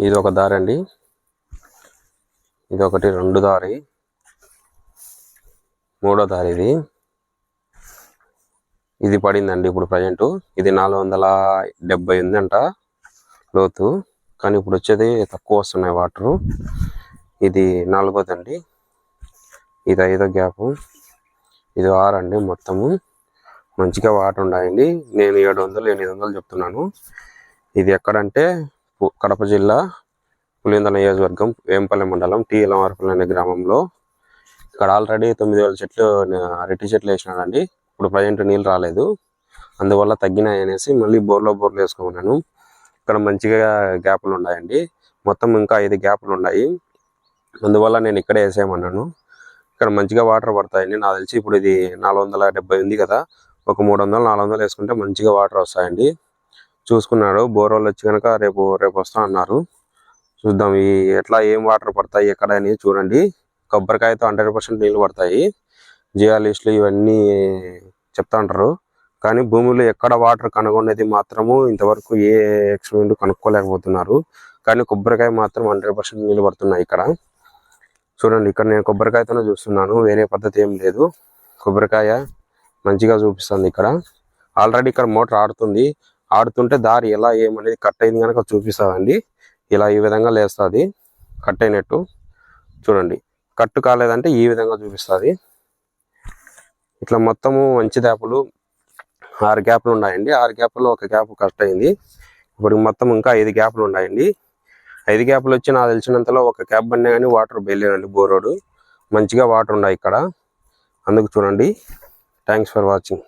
ఇది ఒక దారి అండి, ఇది ఒకటి, రెండు దారి, మూడో దారి. ఇది పడిందండి ఇప్పుడు ప్రజెంట్. ఇది 470 ఉందంట లోతు, కానీ ఇప్పుడు వచ్చేది తక్కువ వస్తున్నాయి వాటరు. ఇది 4దండి, ఇది 5వ గ్యాపు, ఇది 6 అండి. మొత్తము మంచిగా వాటర్ ఉన్నాయండి. నేను 700 800 చెప్తున్నాను. ఇది ఎక్కడంటే కడప జిల్లా పులివెందుల నియోజకవర్గం వేంపల్లి మండలం టీ ఇలమరపల్లి అనే గ్రామంలో. ఇక్కడ ఆల్రెడీ 9000 చెట్లు అరటి చెట్లు వేసినాడండి. ఇప్పుడు ప్రజెంట్ నీళ్ళు రాలేదు, అందువల్ల తగ్గినాయి అనేసి మళ్ళీ బోర్లు వేసుకోమన్నాను. ఇక్కడ మంచిగా గ్యాపులు ఉన్నాయండి, మొత్తం ఇంకా 5 గ్యాపులు ఉన్నాయి. అందువల్ల నేను ఇక్కడే వేసేయమన్నాను. ఇక్కడ మంచిగా వాటర్ పడతాయండి. నాకు తెలిసి ఇప్పుడు ఇది 470 ఉంది కదా, ఒక 300 400 వేసుకుంటే మంచిగా వాటర్ వస్తాయండి. చూసుకున్నాడు బోర్వెల్ వచ్చి కనుక రేపు వస్తా అన్నారు. చూద్దాం ఈ ఎట్లా ఏం వాటర్ పడతాయి ఎక్కడ అని చూడండి. కొబ్బరికాయతో 100% నీళ్ళు పడతాయి. జియాలిస్టులు ఇవన్నీ చెప్తా ఉంటారు, కానీ భూమిలో ఎక్కడ వాటర్ కనుగొనేది మాత్రము ఇంతవరకు ఏ ఎక్స్పెరిమెంట్ కనుక్కోలేకపోతున్నారు. కానీ కొబ్బరికాయ మాత్రం 100% నీళ్ళు పడుతున్నాయి ఇక్కడ. చూడండి, ఇక్కడ నేను కొబ్బరికాయతోనే చూస్తున్నాను, వేరే పద్ధతి ఏం లేదు. కొబ్బరికాయ మంచిగా చూపిస్తుంది ఇక్కడ. ఆల్రెడీ ఇక్కడ మోటార్ ఆడుతుంటే దారి ఎలా ఏమనేది కట్ అయింది కనుక చూపిస్తుందండి. ఇలా ఈ విధంగా లేస్తుంది కట్ అయినట్టు. చూడండి, కట్టు కాలేదంటే ఈ విధంగా చూపిస్తుంది. ఇట్లా మొత్తము మంచి గ్యాపులు 6 గ్యాపులు ఉన్నాయండి. 6 గ్యాపుల్లో ఒక గ్యాప్ కట్ అయింది. ఇప్పుడు మొత్తం ఇంకా 5 గ్యాపులు ఉన్నాయండి. 5 గ్యాపులు వచ్చి నాకు తెలిసినంతలో ఒక గ్యాప్ బండి కానీ వాటర్ బయలేనండి. బోరోడు మంచిగా వాటర్ ఉన్నాయి ఇక్కడ. అందుకు చూడండి. Thanks for watching.